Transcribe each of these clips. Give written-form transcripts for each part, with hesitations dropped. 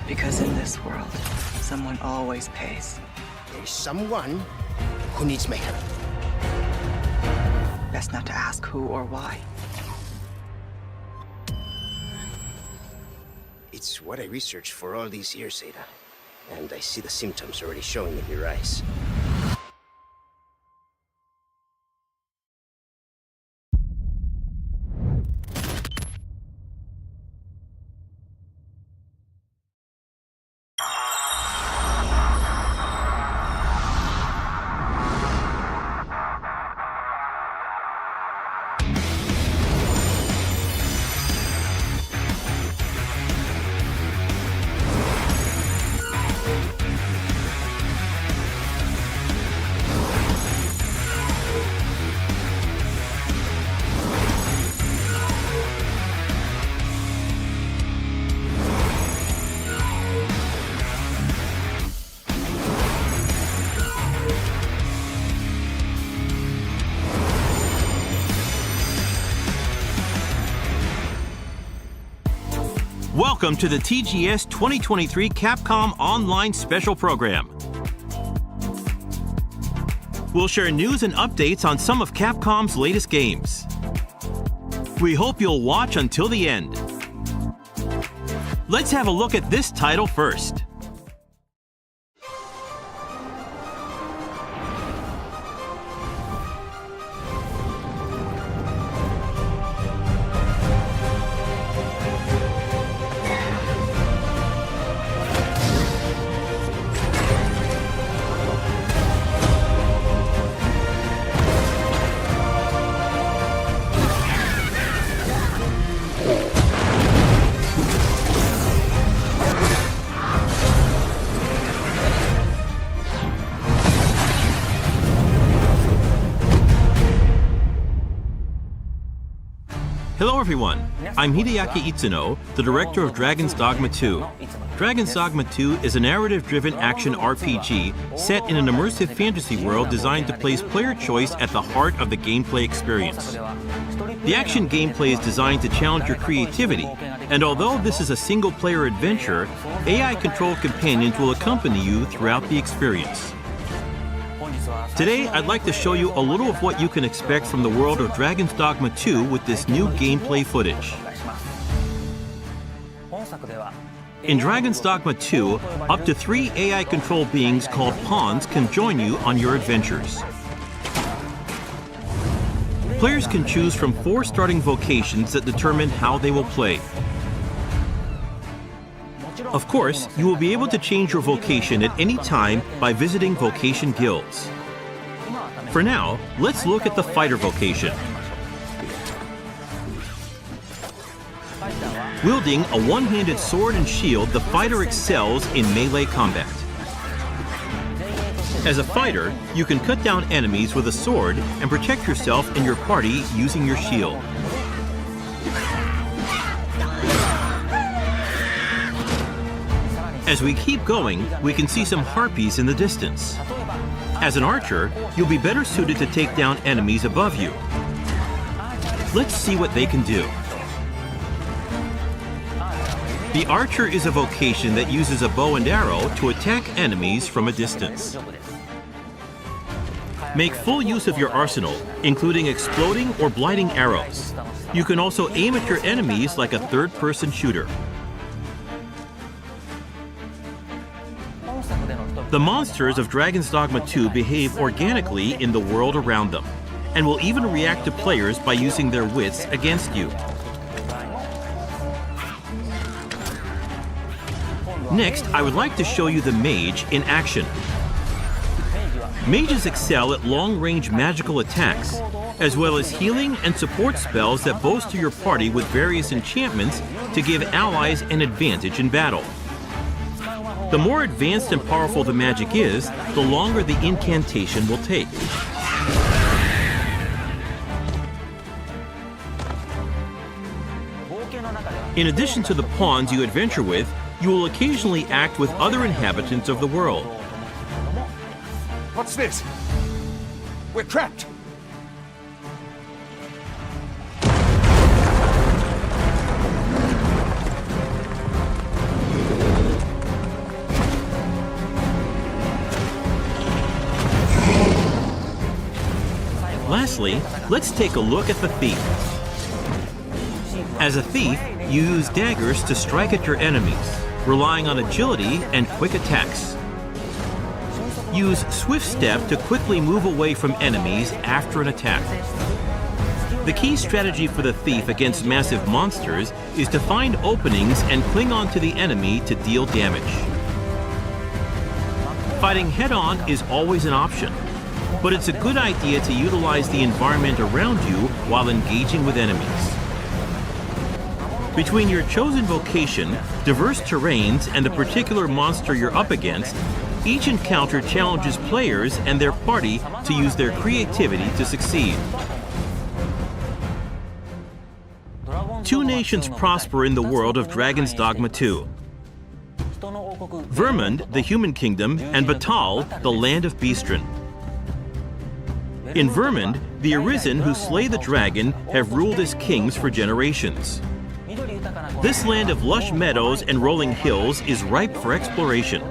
Because in this world, someone always pays. There's someone who needs my help. Best not to ask who or why. It's what I researched for all these years, Ada. And I see the symptoms already showing in your eyes. Welcome to the TGS 2023 Capcom Online Special Program. We'll share news and updates on some of Capcom's latest games. We hope you'll watch until the end. Let's have a look at this title first. Hello everyone, I'm Hideaki Itsuno, the director of Dragon's Dogma 2. Dragon's Dogma 2 is a narrative-driven action RPG set in an immersive fantasy world designed to place player choice at the heart of the gameplay experience. The action gameplay is designed to challenge your creativity, and although this is a single-player adventure, AI-controlled companions will accompany you throughout the experience. Today, I'd like to show you a little of what you can expect from the world of Dragon's Dogma 2 with this new gameplay footage. In Dragon's Dogma 2, up to 3 AI-controlled beings called pawns can join you on your adventures. Players can choose from 4 starting vocations that determine how they will play. Of course, you will be able to change your vocation at any time by visiting vocation guilds. For now, let's look at the fighter vocation. Wielding a one-handed sword and shield, the fighter excels in melee combat. As a fighter, you can cut down enemies with a sword and protect yourself and your party using your shield. As we keep going, we can see some harpies in the distance. As an archer, you'll be better suited to take down enemies above you. Let's see what they can do. The archer is a vocation that uses a bow and arrow to attack enemies from a distance. Make full use of your arsenal, including exploding or blighting arrows. You can also aim at your enemies like a third-person shooter. The monsters of Dragon's Dogma 2 behave organically in the world around them, and will even react to players by using their wits against you. Next, I would like to show you the mage in action. Mages excel at long-range magical attacks, as well as healing and support spells that bolster your party with various enchantments to give allies an advantage in battle. The more advanced and powerful the magic is, the longer the incantation will take. In addition to the pawns you adventure with, you will occasionally act with other inhabitants of the world. What's this? We're trapped! Lastly, let's take a look at the thief. As a thief, you use daggers to strike at your enemies, relying on agility and quick attacks. Use swift step to quickly move away from enemies after an attack. The key strategy for the thief against massive monsters is to find openings and cling on to the enemy to deal damage. Fighting head-on is always an option, but it's a good idea to utilize the environment around you while engaging with enemies. Between your chosen vocation, diverse terrains, and the particular monster you're up against, each encounter challenges players and their party to use their creativity to succeed. Two nations prosper in the world of Dragon's Dogma 2. Vermund, the human kingdom, and Batal, the land of Beastren. In Vermund, the Arisen who slay the dragon have ruled as kings for generations. This land of lush meadows and rolling hills is ripe for exploration.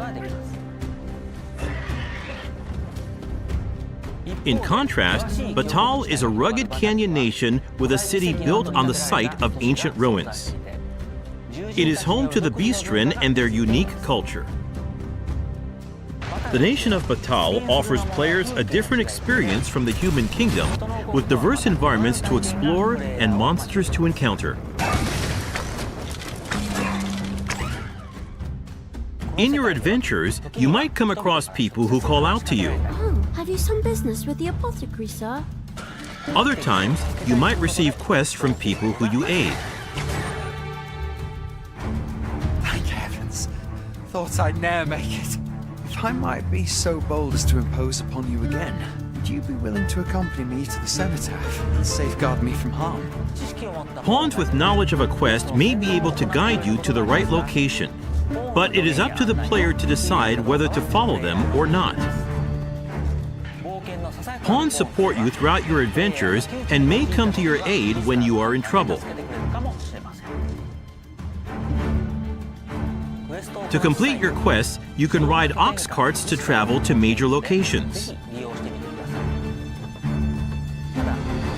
In contrast, Batal is a rugged canyon nation with a city built on the site of ancient ruins. It is home to the Beastren and their unique culture. The nation of Batal offers players a different experience from the human kingdom, with diverse environments to explore and monsters to encounter. In your adventures, you might come across people who call out to you. Oh, have you some business with the apothecary, sir? Other times, you might receive quests from people who you aid. Thank heavens. Thought I'd ne'er make it. If I might be so bold as to impose upon you again, would you be willing to accompany me to the cenotaph and safeguard me from harm? Pawns with knowledge of a quest may be able to guide you to the right location, but it is up to the player to decide whether to follow them or not. Pawns support you throughout your adventures and may come to your aid when you are in trouble. To complete your quests, you can ride ox carts to travel to major locations.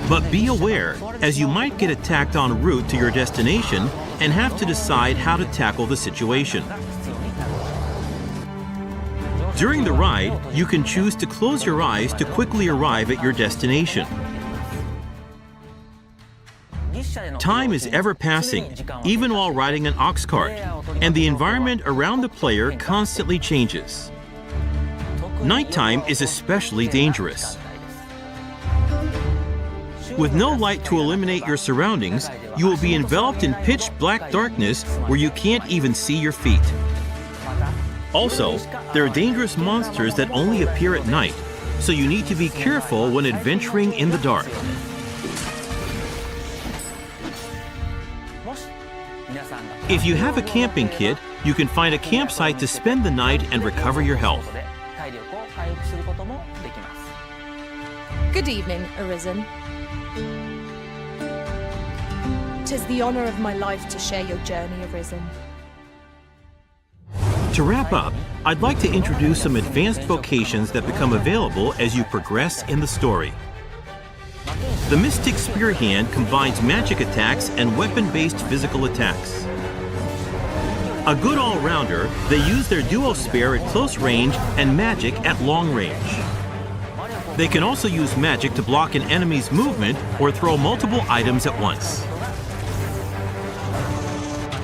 But be aware, as you might get attacked en route to your destination and have to decide how to tackle the situation. During the ride, you can choose to close your eyes to quickly arrive at your destination. Time is ever passing, even while riding an ox cart, and the environment around the player constantly changes. Nighttime is especially dangerous. With no light to illuminate your surroundings, you will be enveloped in pitch black darkness where you can't even see your feet. Also, there are dangerous monsters that only appear at night, so you need to be careful when adventuring in the dark. If you have a camping kit, you can find a campsite to spend the night and recover your health. Good evening, Arisen. 'Tis the honor of my life to share your journey, Arisen. To wrap up, I'd like to introduce some advanced vocations that become available as you progress in the story. The Mystic Spear Hand combines magic attacks and weapon-based physical attacks. A good all-rounder, they use their duo spear at close range and magic at long range. They can also use magic to block an enemy's movement or throw multiple items at once.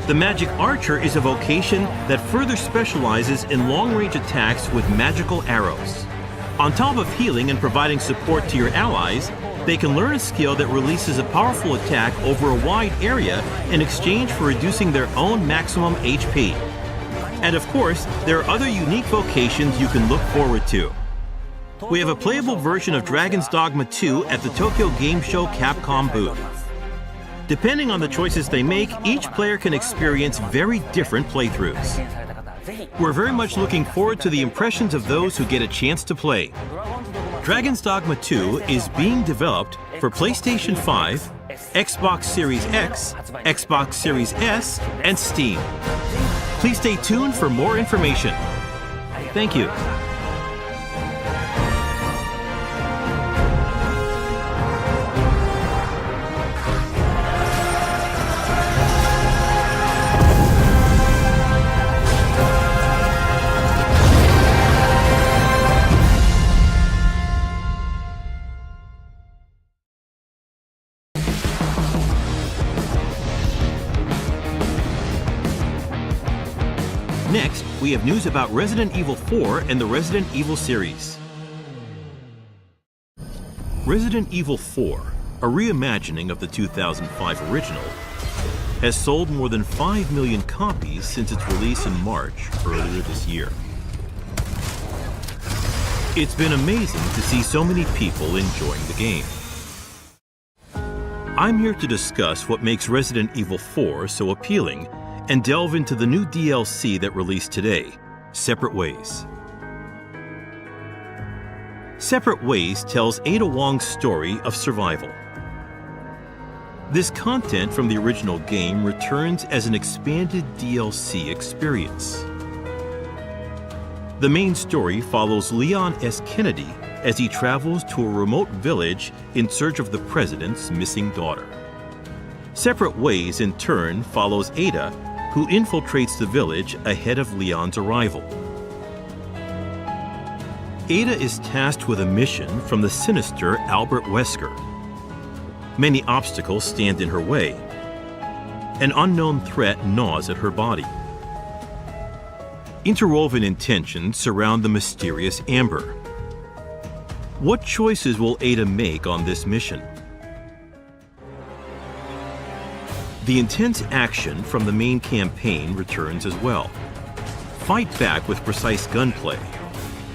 The Magic Archer is a vocation that further specializes in long-range attacks with magical arrows. On top of healing and providing support to your allies, they can learn a skill that releases a powerful attack over a wide area in exchange for reducing their own maximum HP. And of course, there are other unique vocations you can look forward to. We have a playable version of Dragon's Dogma 2 at the Tokyo Game Show Capcom booth. Depending on the choices they make, each player can experience very different playthroughs. We're very much looking forward to the impressions of those who get a chance to play. Dragon's Dogma 2 is being developed for PlayStation 5, Xbox Series X, Xbox Series S, and Steam. Please stay tuned for more information. Thank you. Next, we have news about Resident Evil 4 and the Resident Evil series. Resident Evil 4, a reimagining of the 2005 original, has sold more than 5 million copies since its release in March earlier this year. It's been amazing to see so many people enjoying the game. I'm here to discuss what makes Resident Evil 4 so appealing and delve into the new DLC that released today, Separate Ways. Separate Ways tells Ada Wong's story of survival. This content from the original game returns as an expanded DLC experience. The main story follows Leon S. Kennedy as he travels to a remote village in search of the president's missing daughter. Separate Ways, in turn, follows Ada, who infiltrates the village ahead of Leon's arrival. Ada is tasked with a mission from the sinister Albert Wesker. Many obstacles stand in her way. An unknown threat gnaws at her body. Interwoven intentions surround the mysterious Amber. What choices will Ada make on this mission? The intense action from the main campaign returns as well. Fight back with precise gunplay.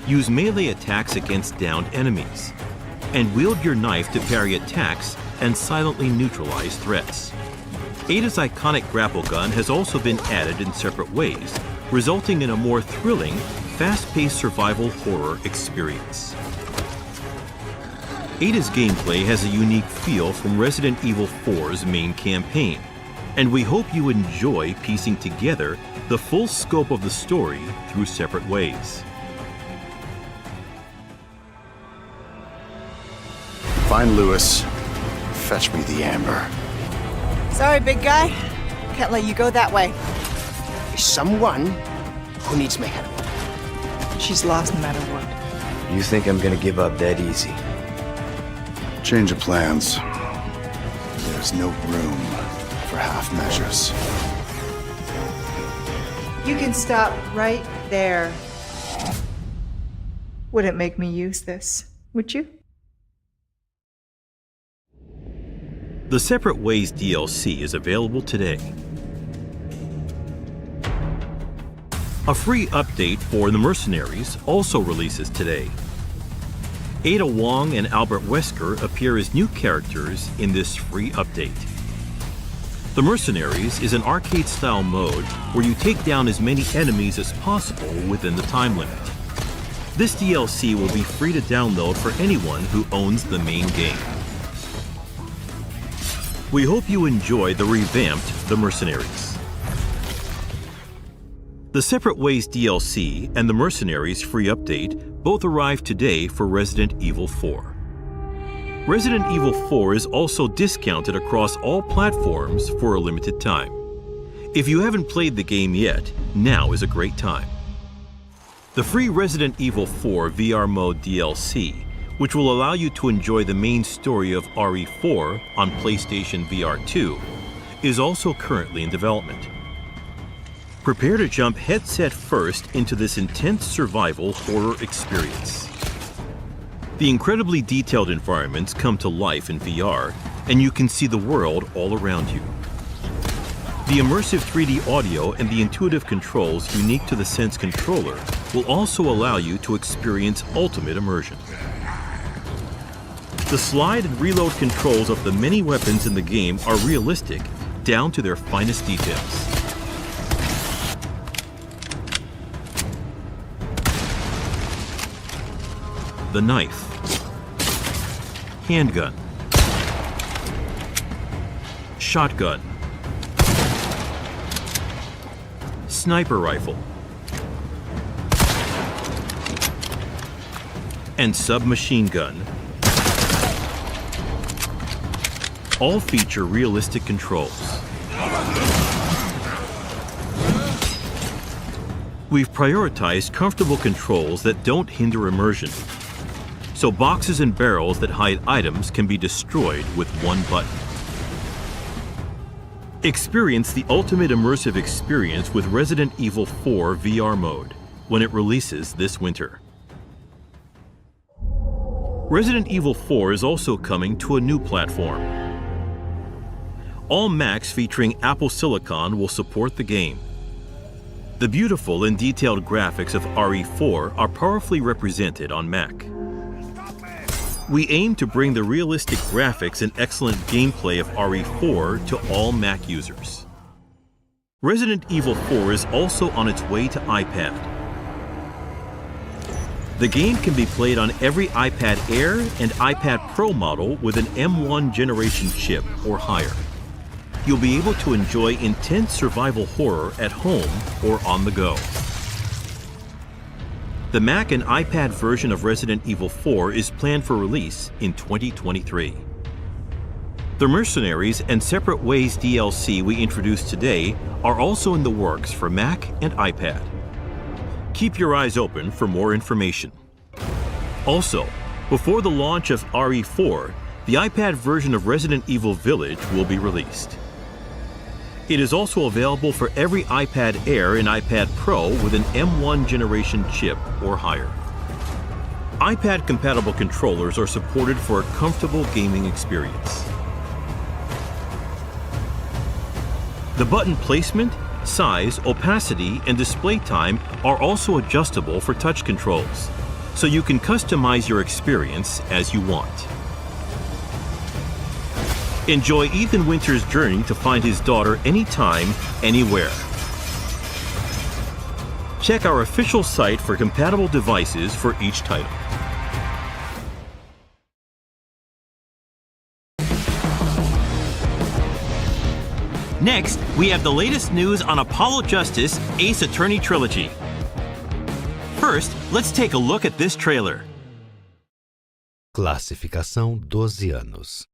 Use melee attacks against downed enemies. And wield your knife to parry attacks and silently neutralize threats. Ada's iconic grapple gun has also been added in Separate Ways, resulting in a more thrilling, fast-paced survival horror experience. Ada's gameplay has a unique feel from Resident Evil 4's main campaign, and we hope you enjoy piecing together the full scope of the story through Separate Ways. Find Lewis. Fetch me the Amber. Sorry, big guy. Can't let you go that way. There's someone who needs my help. She's lost no matter what. You think I'm gonna give up that easy? Change of plans. There's no room for half measures. You can stop right there. Wouldn't make me use this, would you? The Separate Ways DLC is available today. A free update for The Mercenaries also releases today. Ada Wong and Albert Wesker appear as new characters in this free update. The Mercenaries is an arcade-style mode where you take down as many enemies as possible within the time limit. This DLC will be free to download for anyone who owns the main game. We hope you enjoy the revamped The Mercenaries. The Separate Ways DLC and the Mercenaries free update both arrived today for Resident Evil 4. Resident Evil 4 is also discounted across all platforms for a limited time. If you haven't played the game yet, now is a great time. The free Resident Evil 4 VR Mode DLC, which will allow you to enjoy the main story of RE4 on PlayStation VR 2, is also currently in development. Prepare to jump headset first into this intense survival horror experience. The incredibly detailed environments come to life in VR, and you can see the world all around you. The immersive 3D audio and the intuitive controls unique to the Sense controller will also allow you to experience ultimate immersion. The slide and reload controls of the many weapons in the game are realistic, down to their finest details. The knife, handgun, shotgun, sniper rifle, and submachine gun all feature realistic controls. We've prioritized comfortable controls that don't hinder immersion, so boxes and barrels that hide items can be destroyed with one button. Experience the ultimate immersive experience with Resident Evil 4 VR mode when it releases this winter. Resident Evil 4 is also coming to a new platform. All Macs featuring Apple Silicon will support the game. The beautiful and detailed graphics of RE4 are powerfully represented on Mac. We aim to bring the realistic graphics and excellent gameplay of RE4 to all Mac users. Resident Evil 4 is also on its way to iPad. The game can be played on every iPad Air and iPad Pro model with an M1 generation chip or higher. You'll be able to enjoy intense survival horror at home or on the go. The Mac and iPad version of Resident Evil 4 is planned for release in 2023. The Mercenaries and Separate Ways DLC we introduced today are also in the works for Mac and iPad. Keep your eyes open for more information. Also, before the launch of RE4, the iPad version of Resident Evil Village will be released. It is also available for every iPad Air and iPad Pro with an M1 generation chip or higher. iPad-compatible controllers are supported for a comfortable gaming experience. The button placement, size, opacity, and display time are also adjustable for touch controls, so you can customize your experience as you want. Enjoy Ethan Winter's journey to find his daughter anytime, anywhere. Check our official site for compatible devices for each title. Next, we have the latest news on Apollo Justice Ace Attorney Trilogy. First, let's take a look at this trailer. Classificação 12 anos.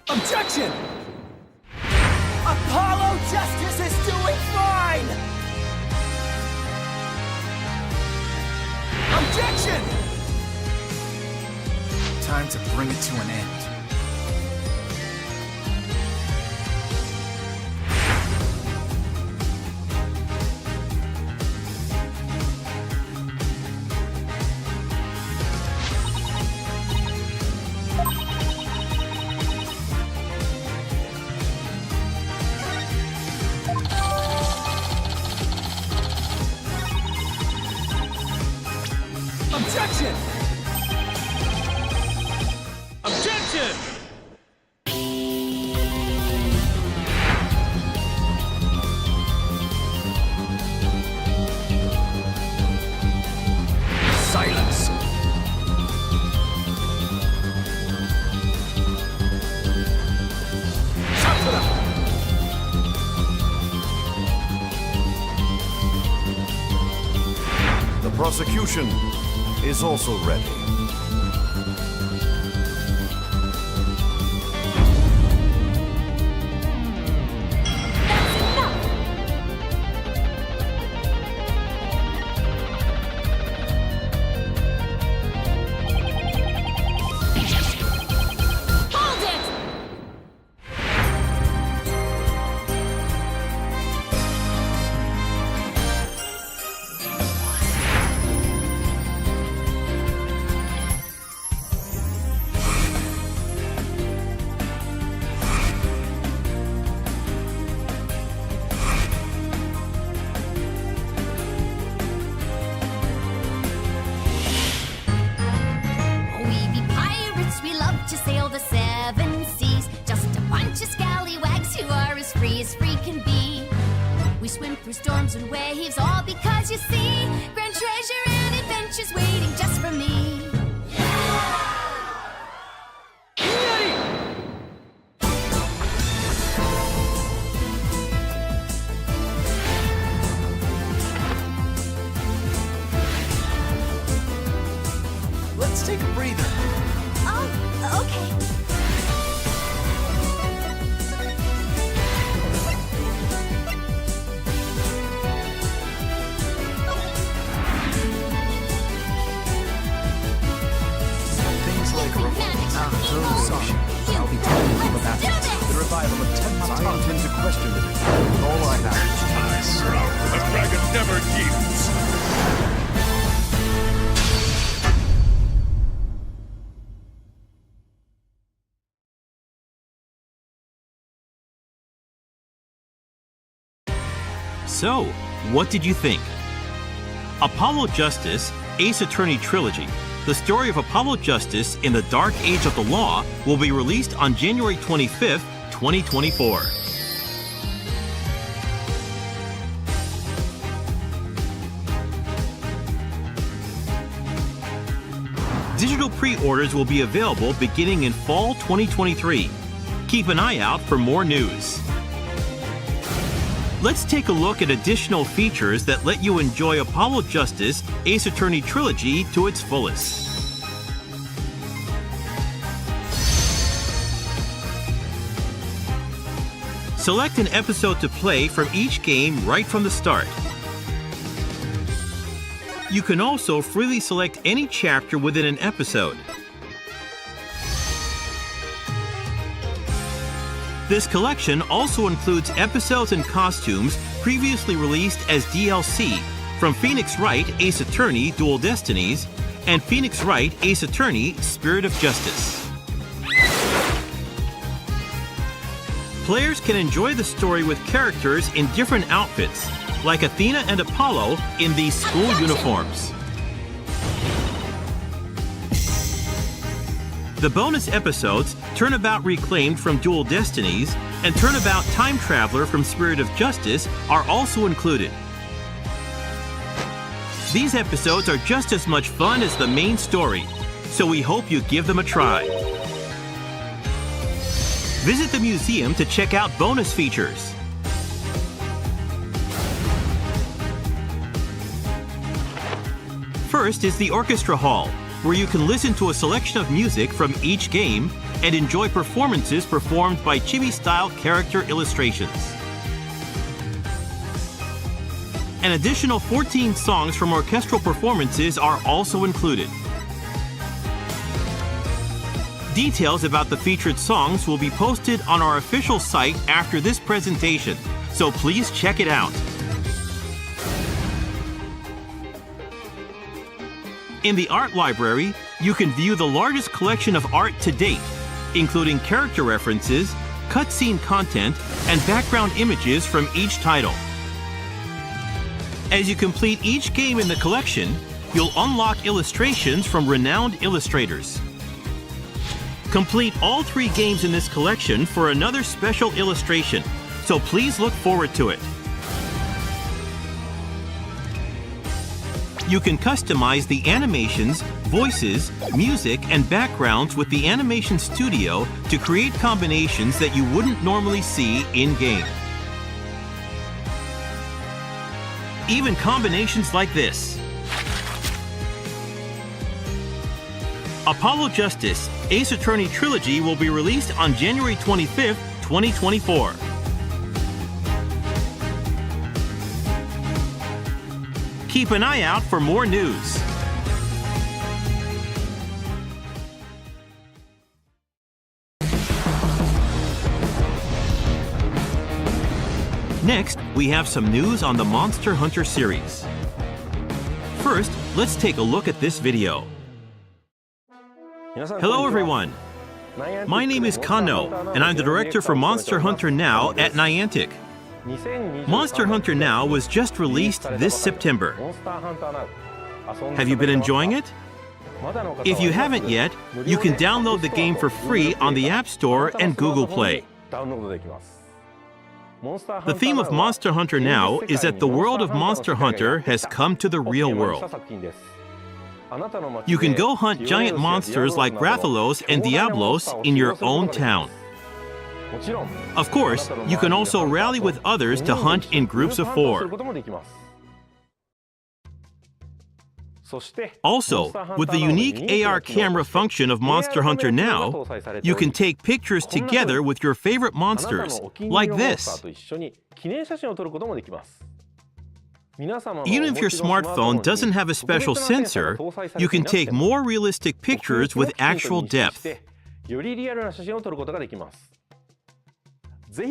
Objection! Apollo Justice is doing fine! Objection! Time to bring it to an end. Objection! Objection! Silence! Shut it up! The prosecution is also ready. Hold it! We be pirates, we love to sail the seven seas. Just a bunch of scallywags who are as free can be. We swim through storms and waves, all because you see grand treasure and adventures waiting just for me. take a breather. Oh, okay. Things like robotics. I'll be telling you about it. The revival of 10 months. I intend to question it. All I have is time. The dragon never yields. So, what did you think? Apollo Justice, Ace Attorney Trilogy. The story of Apollo Justice in the Dark Age of the Law will be released on January 25th, 2024. Digital pre-orders will be available beginning in fall 2023. Keep an eye out for more news. Let's take a look at additional features that let you enjoy Apollo Justice Ace Attorney Trilogy to its fullest. Select an episode to play from each game right from the start. You can also freely select any chapter within an episode. This collection also includes episodes and costumes previously released as DLC from Phoenix Wright Ace Attorney Dual Destinies and Phoenix Wright Ace Attorney Spirit of Justice. Players can enjoy the story with characters in different outfits, like Athena and Apollo in these school uniforms. The bonus episodes Turnabout Reclaimed from Dual Destinies and Turnabout Time Traveler from Spirit of Justice are also included. These episodes are just as much fun as the main story, so we hope you give them a try. Visit the museum to check out bonus features. First is the Orchestra Hall, where you can listen to a selection of music from each game and enjoy performances performed by chibi-style character illustrations. An additional 14 songs from orchestral performances are also included. Details about the featured songs will be posted on our official site after this presentation, so please check it out. In the art library, you can view the largest collection of art to date, including character references, cutscene content, and background images from each title. As you complete each game in the collection, you'll unlock illustrations from renowned illustrators. Complete all 3 games in this collection for another special illustration, so please look forward to it. You can customize the animations, voices, music, and backgrounds with the Animation Studio to create combinations that you wouldn't normally see in-game. Even combinations like this. Apollo Justice Ace Attorney Trilogy will be released on January 25th, 2024. Keep an eye out for more news. Next, we have some news on the Monster Hunter series. First, let's take a look at this video. Hello everyone! My name is Kano, and I'm the director for Monster Hunter Now at Niantic. Monster Hunter Now was just released this September. Have you been enjoying it? If you haven't yet, you can download the game for free on the App Store and Google Play. The theme of Monster Hunter Now is that the world of Monster Hunter has come to the real world. You can go hunt giant monsters like Rathalos and Diablos in your own town. Of course, you can also rally with others to hunt in groups of 4. Also, with the unique AR camera function of Monster Hunter Now, you can take pictures together with your favorite monsters, like this. Even if your smartphone doesn't have a special sensor, you can take more realistic pictures with actual depth.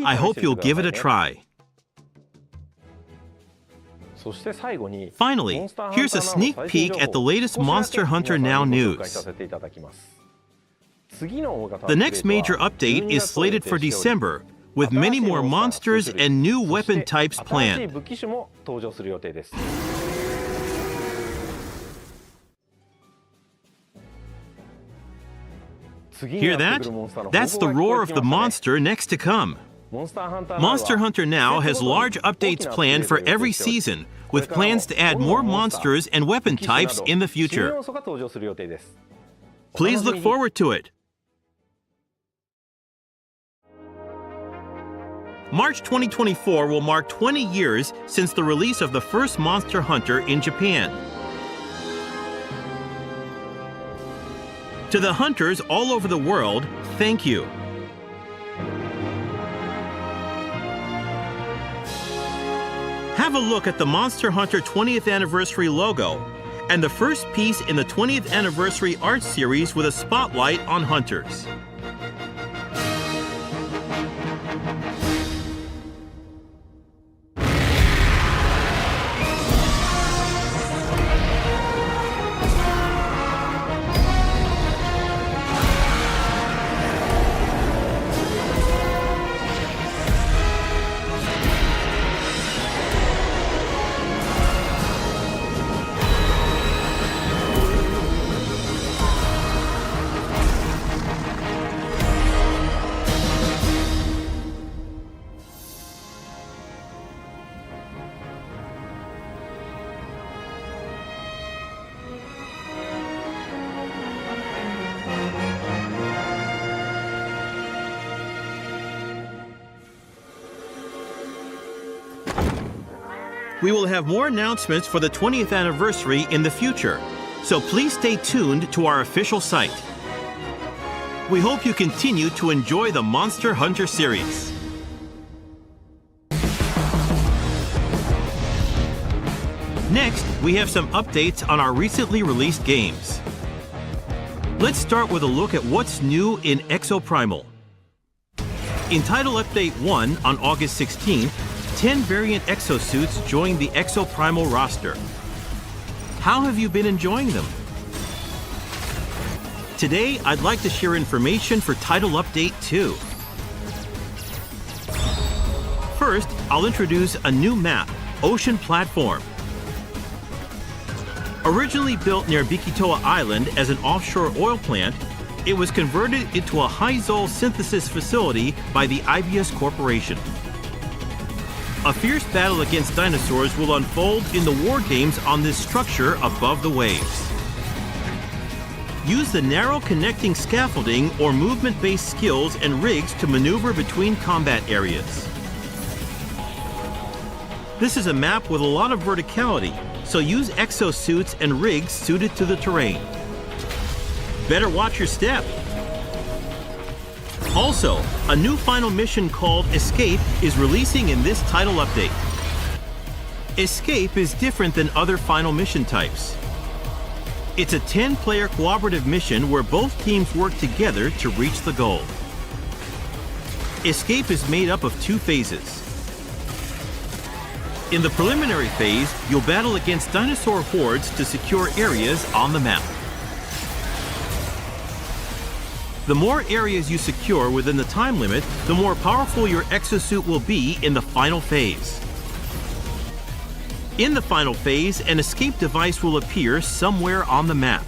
I hope you'll give it a try. Finally, here's a sneak peek at the latest Monster Hunter Now news. The next major update is slated for December, with many more monsters and new weapon types planned. Hear that? That's the roar of the monster next to come. Monster Hunter Now has large updates planned for every season, with plans to add more monsters and weapon types in the future. Please look forward to it. March 2024 will mark 20 years since the release of the first Monster Hunter in Japan. To the hunters all over the world, thank you. Have a look at the Monster Hunter 20th Anniversary logo and the first piece in the 20th Anniversary art series with a spotlight on hunters. We will have more announcements for the 20th anniversary in the future, so please stay tuned to our official site. We hope you continue to enjoy the Monster Hunter series. Next, we have some updates on our recently released games. Let's start with a look at what's new in Exoprimal. In Title Update 1 on August 16th, 10 variant exosuits joined the Exoprimal roster. How have you been enjoying them? Today, I'd like to share information for Title Update 2. First, I'll introduce a new map, Ocean Platform. Originally built near Bikitoa Island as an offshore oil plant, it was converted into a high-zol synthesis facility by the IBS Corporation. A fierce battle against dinosaurs will unfold in the war games on this structure above the waves. Use the narrow connecting scaffolding or movement-based skills and rigs to maneuver between combat areas. This is a map with a lot of verticality, so use exosuits and rigs suited to the terrain. Better watch your step. Also, a new final mission called Escape is releasing in this title update. Escape is different than other final mission types. It's a 10-player cooperative mission where both teams work together to reach the goal. Escape is made up of 2 phases. In the preliminary phase, you'll battle against dinosaur hordes to secure areas on the map. The more areas you secure within the time limit, the more powerful your exosuit will be in the final phase. In the final phase, an escape device will appear somewhere on the map.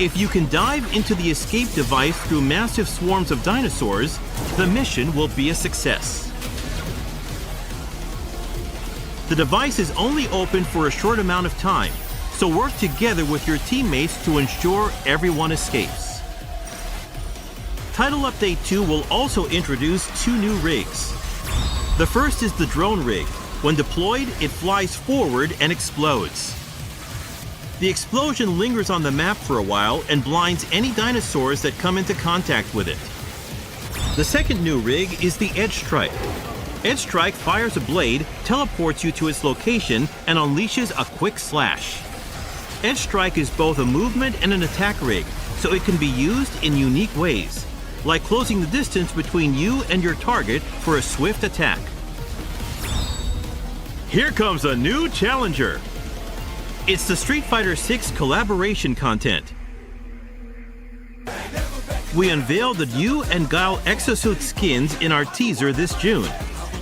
If you can dive into the escape device through massive swarms of dinosaurs, the mission will be a success. The device is only open for a short amount of time, so work together with your teammates to ensure everyone escapes. Title Update 2 will also introduce 2 new rigs. The first is the drone rig, When deployed, it flies forward and explodes. The explosion lingers on the map for a while and blinds any dinosaurs that come into contact with it. The second new rig is the Edge Strike. Edge Strike fires a blade, teleports you to its location, and unleashes a quick slash. Edge Strike is both a movement and an attack rig, so it can be used in unique ways, like closing the distance between you and your target for a swift attack. Here comes a new challenger. It's the Street Fighter VI collaboration content. We unveiled the Yu and Guile exosuit skins in our teaser this June,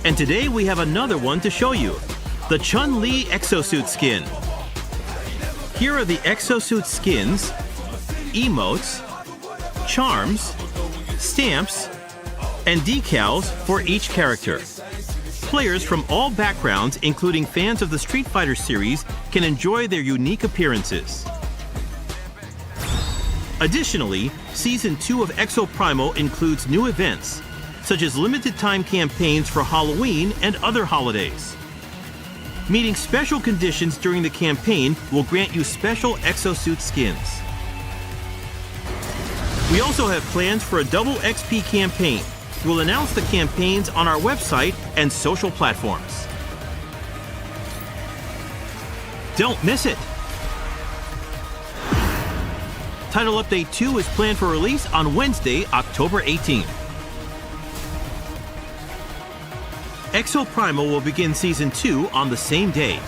and today we have another one to show you, the Chun-Li exosuit skin. Here are the exosuit skins, emotes, charms, stamps, and decals for each character. Players from all backgrounds, including fans of the Street Fighter series, can enjoy their unique appearances. Additionally, Season 2 of Exo Primal includes new events, such as limited-time campaigns for Halloween and other holidays. Meeting special conditions during the campaign will grant you special exosuit skins. We also have plans for a double XP campaign. We'll announce the campaigns on our website and social platforms. Don't miss it! Title Update 2 is planned for release on Wednesday, October 18th. Exo Primal will begin Season 2 on the same day.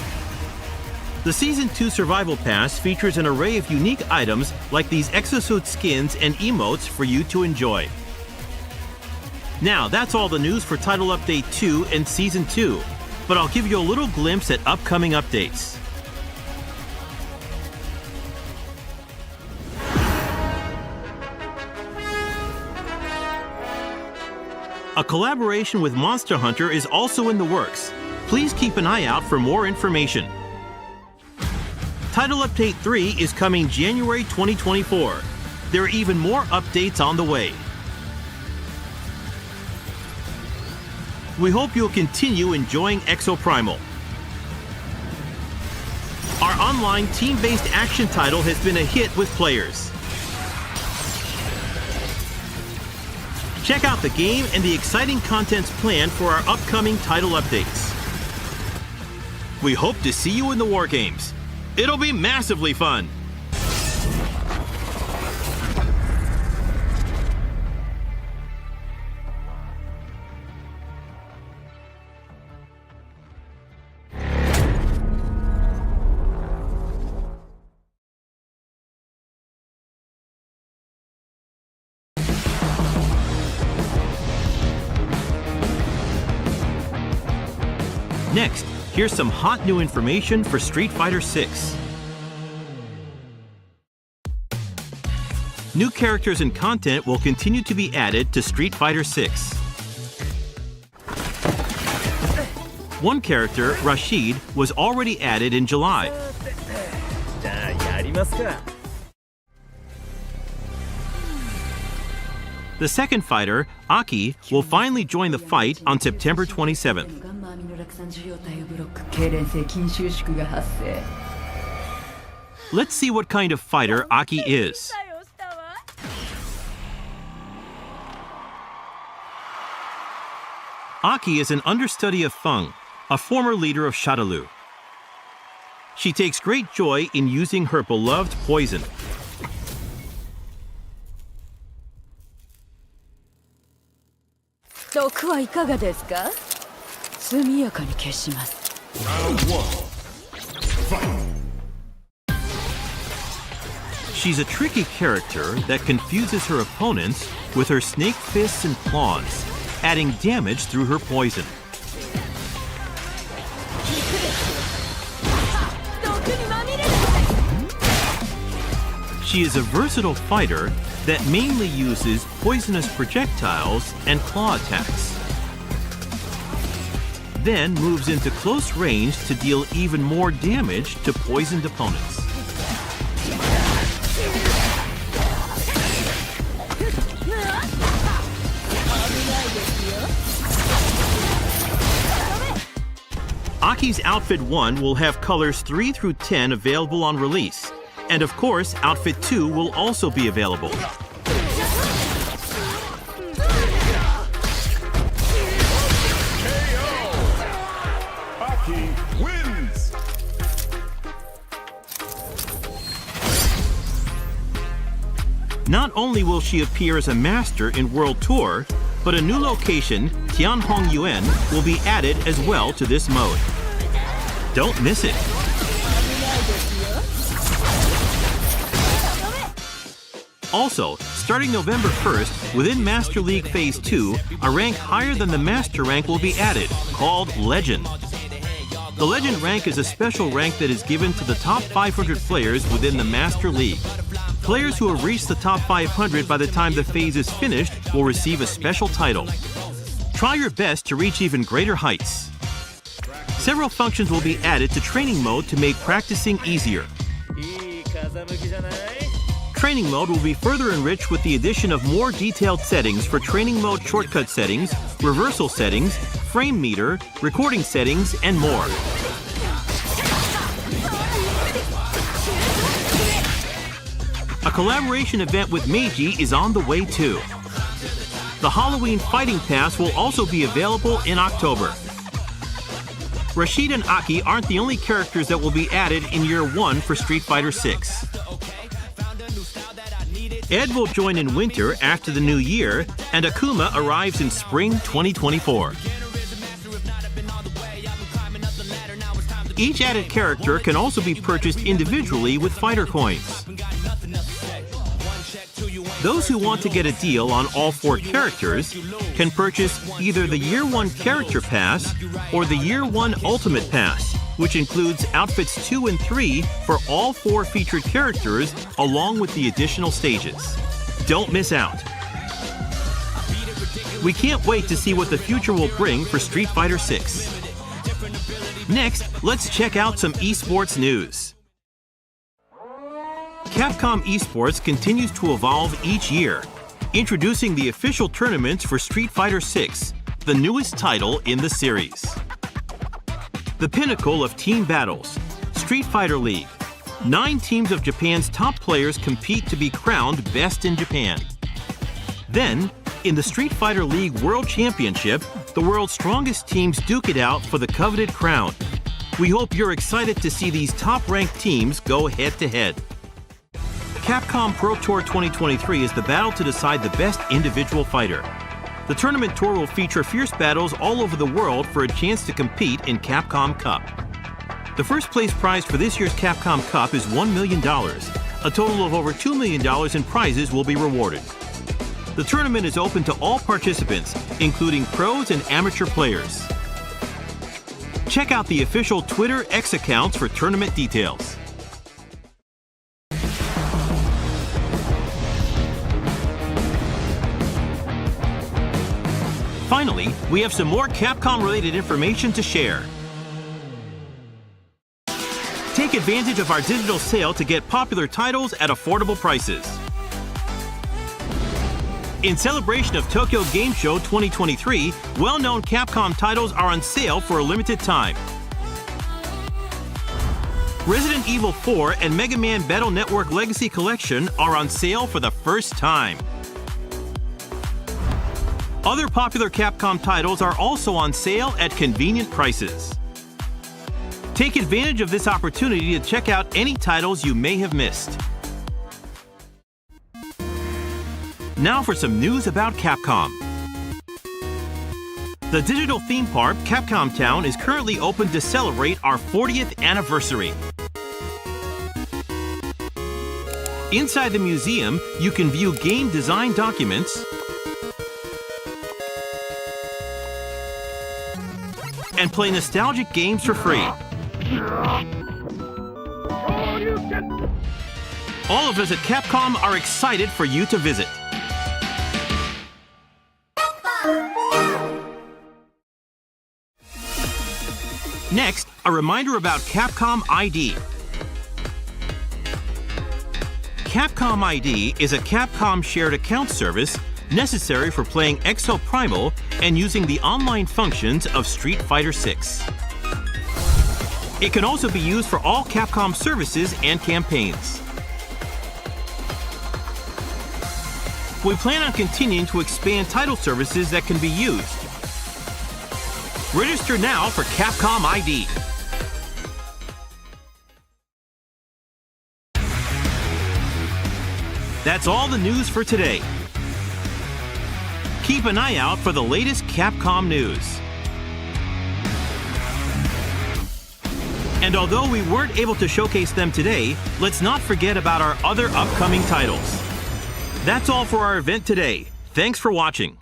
The Season 2 Survival Pass features an array of unique items like these exosuit skins and emotes for you to enjoy. Now, that's all the news for Title Update 2 and Season 2, but I'll give you a little glimpse at upcoming updates. A collaboration with Monster Hunter is also in the works. Please keep an eye out for more information. Title Update 3 is coming January 2024. There are even more updates on the way. We hope you'll continue enjoying Exo Primal. Our online team-based action title has been a hit with players. Check out the game and the exciting contents planned for our upcoming title updates. We hope to see you in the War Games. It'll be massively fun! Next, here's some hot new information for Street Fighter VI. New characters and content will continue to be added to Street Fighter VI. One character, Rashid, was already added in July. The second fighter, Aki, will finally join the fight on September 27th. Let's see what kind of fighter Aki is. Aki is an understudy of Feng, a former leader of Shadaloo. She takes great joy in using her beloved poison. She's a tricky character that confuses her opponents with her snake fists and claws, adding damage through her poison. She is a versatile fighter that mainly uses poisonous projectiles and claw attacks. Then moves into close range to deal even more damage to poisoned opponents. Aki's Outfit 1 will have colors 3 through 10 available on release. And of course, Outfit 2 will also be available. Aki wins! Not only will she appear as a master in World Tour, but a new location, Tianhong Yuan, will be added as well to this mode. Don't miss it. Also, starting November 1st, within Master League Phase 2, a rank higher than the Master rank will be added, called Legend. The Legend rank is a special rank that is given to the top 500 players within the Master League. Players who have reached the top 500 by the time the phase is finished will receive a special title. Try your best to reach even greater heights. Several functions will be added to training mode to make practicing easier. Training mode will be further enriched with the addition of more detailed settings for training mode shortcut settings, reversal settings, frame meter, recording settings, and more. A collaboration event with Meiji is on the way too. The Halloween Fighting Pass will also be available in October. Rashid and Aki aren't the only characters that will be added in Year 1 for Street Fighter 6. Ed will join in winter after the new year, and Akuma arrives in spring 2024. Each added character can also be purchased individually with fighter coins. Those who want to get a deal on all 4 characters can purchase either the Year 1 Character Pass or the Year 1 Ultimate Pass, which includes Outfits 2 and 3 for all 4 featured characters along with the additional stages. Don't miss out. We can't wait to see what the future will bring for Street Fighter 6. Next, let's check out some esports news. Capcom Esports continues to evolve each year, introducing the official tournaments for Street Fighter 6, the newest title in the series. The pinnacle of team battles, Street Fighter League. 9 teams of Japan's top players compete to be crowned best in Japan. Then, in the Street Fighter League World Championship, the world's strongest teams duke it out for the coveted crown. We hope you're excited to see these top-ranked teams go head-to-head. Capcom Pro Tour 2023 is the battle to decide the best individual fighter. The tournament tour will feature fierce battles all over the world for a chance to compete in Capcom Cup. The first place prize for this year's Capcom Cup is $1 million. A total of over $2 million in prizes will be rewarded. The tournament is open to all participants, including pros and amateur players. Check out the official Twitter X accounts for tournament details. Finally, we have some more Capcom-related information to share. Take advantage of our digital sale to get popular titles at affordable prices. In celebration of Tokyo Game Show 2023, well-known Capcom titles are on sale for a limited time. Resident Evil 4 and Mega Man Battle Network Legacy Collection are on sale for the first time. Other popular Capcom titles are also on sale at convenient prices. Take advantage of this opportunity to check out any titles you may have missed. Now for some news about Capcom. The digital theme park, Capcom Town, is currently open to celebrate our 40th anniversary. Inside the museum, you can view game design documents and play nostalgic games for free. All of us at Capcom are excited for you to visit. Next, a reminder about Capcom ID. Capcom ID is a Capcom shared account service necessary for playing Exo Primal and using the online functions of Street Fighter 6. It can also be used for all Capcom services and campaigns. We plan on continuing to expand title services that can be used. Register now for Capcom ID. That's all the news for today. Keep an eye out for the latest Capcom news. And although we weren't able to showcase them today, let's not forget about our other upcoming titles. That's all for our event today. Thanks for watching.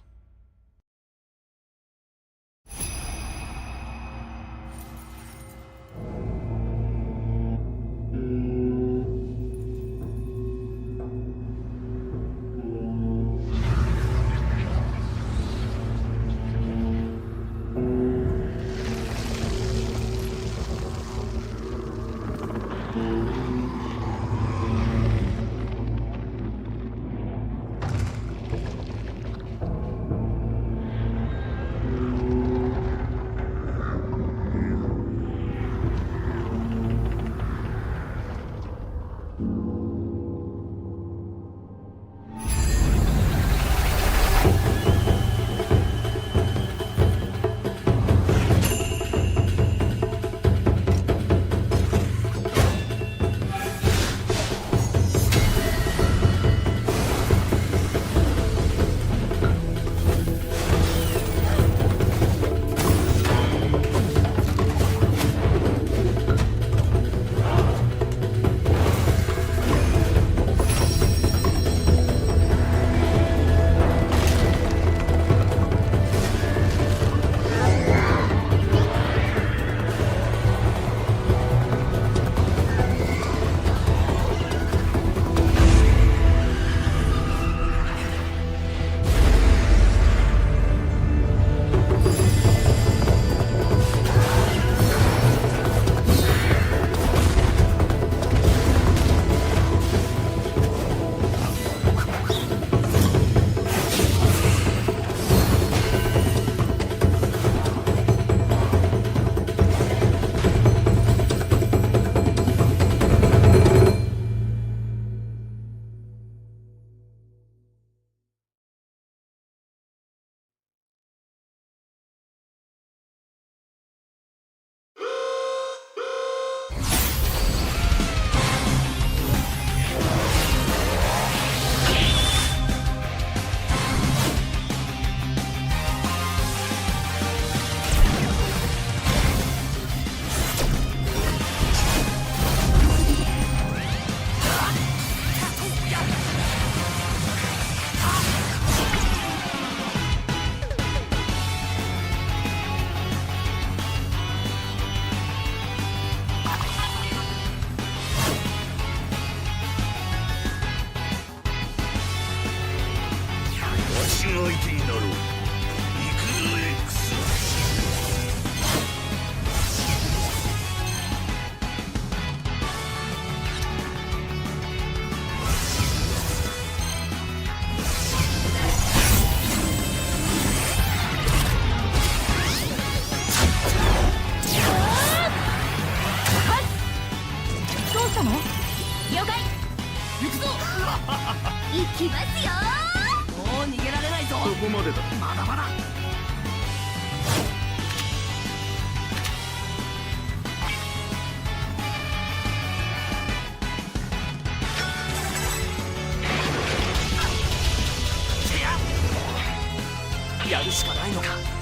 やるしかないのか。